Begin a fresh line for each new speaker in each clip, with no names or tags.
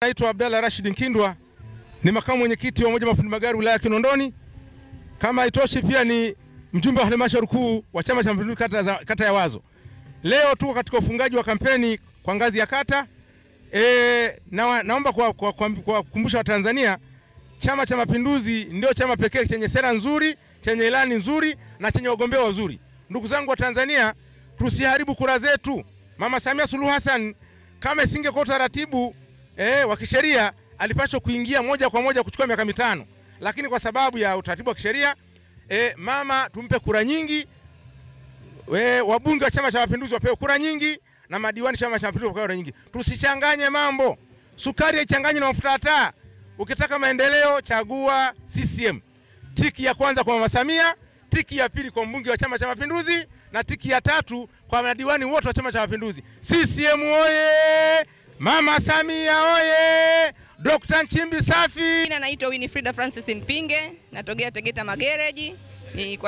Naitwa Abdalla Rashid Nkindwa, ni makamu mwenyekiti wa Umoja wa Mafundi Magari wilaya Kinondoni. Kama itoshi pia ni mjumbe wa halmashauri kuu wa Chama cha Mapinduzi kata ya Wazo. Leo tuko katika ufungaji wa kampeni kwa ngazi ya kata. Naomba kukumbusha Watanzania, Chama cha Mapinduzi ndio chama pekee chenye sera nzuri, chenye ilani nzuri na chenye wagombea wazuri. Ndugu zangu wa Tanzania, tusiharibu kura zetu. Mama Samia Suluhu Hassan kama isingekuwa taratibu wa kisheria alipaswa kuingia moja kwa moja kuchukua miaka 5, lakini kwa sababu ya utaratibu wa kisheria mama tumpe kura nyingi, wabunge wa Chama cha Mapinduzi wapewe kura nyingi na madiwani Chama cha Mapinduzi wapewe kura nyingi. Tusichanganye mambo. Sukari haichanganywe na mafuta taa. Ukitaka maendeleo chagua CCM. Tiki ya kwanza kwa Mama Samia, tiki ya pili kwa mbunge wa Chama cha Mapinduzi na tiki ya tatu kwa madiwani wote wa Chama cha Mapinduzi. CCM oye! Mama Samia oye! Dr. Nchimbi safi!
Jina naitwa Winifrida Francis Mpinge, natokea Tegeta Magereji. Ni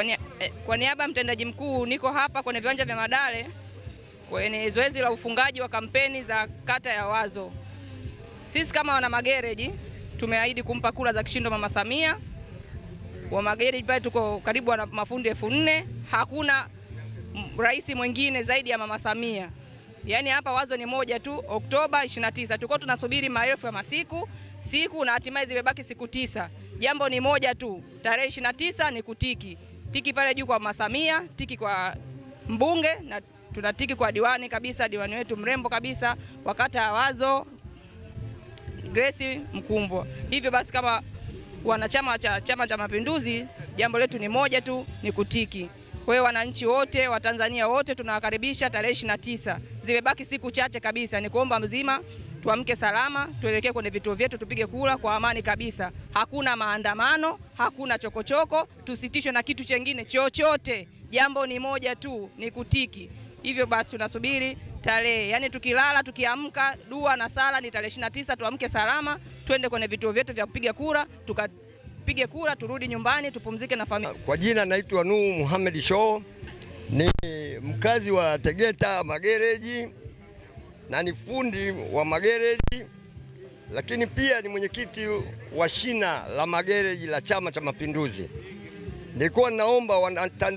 kwa niaba ya mtendaji mkuu niko hapa kwenye viwanja vya Madale kwenye zoezi la ufungaji wa kampeni za kata ya Wazo. Sisi kama wana Magereji tumeahidi kumpa kura za kishindo Mama Samia. Wa Magereji pale tuko karibu na mafundi 4000. Hakuna rais mwingine zaidi ya Mama Samia. Yaani hapa Wazo ni moja tu, Oktoba 29. Tuko tunasubiri maelfu ya siku na hatimaye zimebaki siku 9. Jambo ni moja tu, tarehe 29 ni kutiki. Tiki pale juu kwa Mama Samia, tiki kwa mbunge na tunatiki kwa diwani kabisa, diwani wetu mrembo kabisa wakata ya Wazo, Grace Mkumbwa. Hivyo basi kama wanachama cha Chama cha Mapinduzi, jambo letu ni moja tu, ni kutiki. Kwa hiyo wananchi wote wa Tanzania wote tunawakaribisha tarehe 29. Zimebaki siku chache kabisa. Ni kuomba mzima tuamke salama, tuelekee kwenye vituo vyetu tupige kura kwa amani kabisa. Hakuna maandamano, hakuna chokochoko, tusitishwe na kitu chengine chochote. Jambo ni moja tu, ni kutiki. Hivyo basi tunasubiri tarehe. Yaani tukilala, tukiamka, dua na sala ni tarehe 29, tuamke salama, twende kwenye vituo vyetu vya kupiga kura, pige kura, turudi nyumbani, tupumzike na familia.
Kwa jina naitwa Nuhu Muhammad Show, ni mkazi wa Tegeta Magereji na ni fundi wa Magereji, lakini pia ni mwenyekiti wa shina la Magereji la Chama cha Mapinduzi. Nilikuwa naomba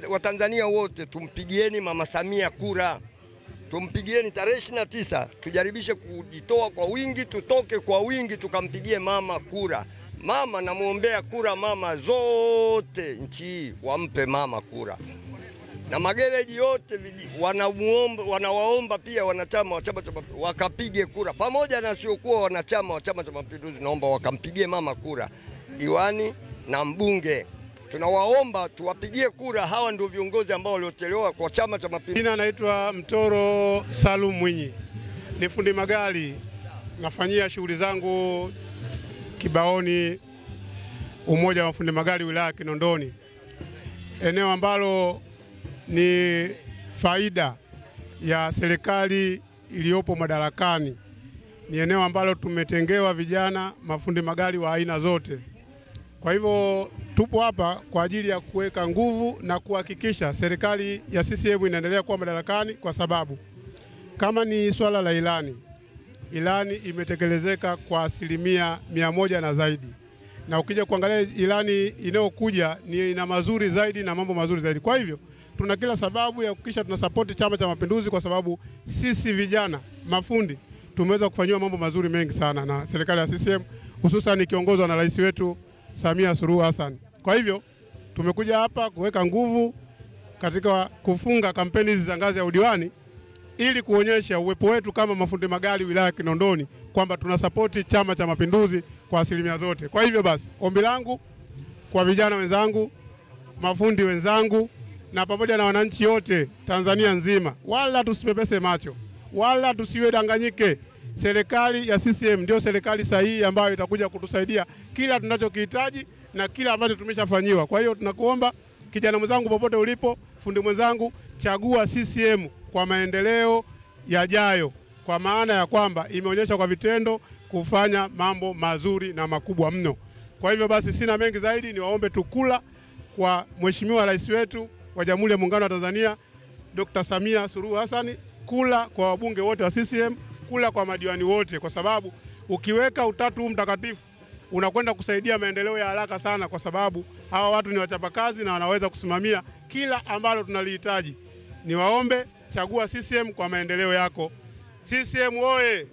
Watanzania wote tumpigieni Mama Samia kura. Tumpigieni tarehe 29, tujaribishe kujitoa kwa wingi, tutoke kwa wingi tukampigie mama kura. Mama namuombea kura mama zote nchi hii wampe mama kura. Na Magereji yote wanawaomba pia wanachama wa Chama cha Mapinduzi wakapige kura. Pamoja na siokuwa wanachama wa Chama cha Mapinduzi naomba wakampigie mama kura. Diwani na mbunge. Tunawaomba tuwapigie kura, hawa ndio viongozi ambao waliotolewa kwa Chama cha Mapinduzi.
Jina naitwa Mtoro Salum Mwinyi. Ni fundi magari. Nafanyia shughuli zangu Kibaoni, Umoja wa Mafundi Magari wilaya Kinondoni. Eneo ambalo ni faida ya serikali iliyopo madarakani. Ni eneo ambalo tumetengewa vijana mafundi magari wa aina zote. Kwa hivyo tupo hapa kwa ajili ya kuweka nguvu na kuhakikisha serikali ya CCM inaendelea kuwa madarakani, kwa sababu kama ni swala la ilani imetekelezeka kwa 100% na zaidi. Na ukija kuangalia ilani inayokuja ni ina mazuri zaidi na mambo mazuri zaidi. Kwa hivyo tuna kila sababu ya kuhakikisha tunasupport Chama cha Mapinduzi, kwa sababu sisi vijana mafundi tumeweza kufanywa mambo mazuri mengi sana na serikali ya CCM, hususan ikiongozwa na rais wetu Samia Suluhu Hassan. Kwa hivyo tumekuja hapa kuweka nguvu katika kufunga kampeni za ngazi ya udiwani ili kuonyesha uwepo wetu kama mafundi magari wilaya Kinondoni kwamba tunasupport Chama cha Mapinduzi kwa 100% zote. Kwa hivyo basi ombi langu kwa vijana wenzangu, mafundi wenzangu na pamoja na wananchi wote Tanzania nzima, wala tusipepese macho, wala tusiwe danganyike. Serikali ya CCM ndio serikali sahihi ambayo itakuja kutusaidia kila tunachokihitaji na kila ambacho tumeshafanyiwa. Kwa hiyo tunakuomba kijana mwenzangu popote ulipo, fundi mwenzangu, chagua CCM kwa maendeleo yajayo, kwa maana ya kwamba imeonyesha kwa vitendo kufanya mambo mazuri na makubwa mno. Kwa hivyo basi sina mengi zaidi, niwaombe tukula kwa Mheshimiwa Rais wetu wa Jamhuri ya Muungano wa Tanzania Dr. Samia Suluhu Hassan, kula kwa wabunge wote wa CCM, kula kwa madiwani wote, kwa sababu Ukiweka Utatu Mtakatifu unakwenda kusaidia maendeleo ya haraka sana, kwa sababu hawa watu ni wachapakazi na wanaweza kusimamia kila ambalo tunalihitaji. Niwaombe, chagua CCM kwa maendeleo yako. CCM oye!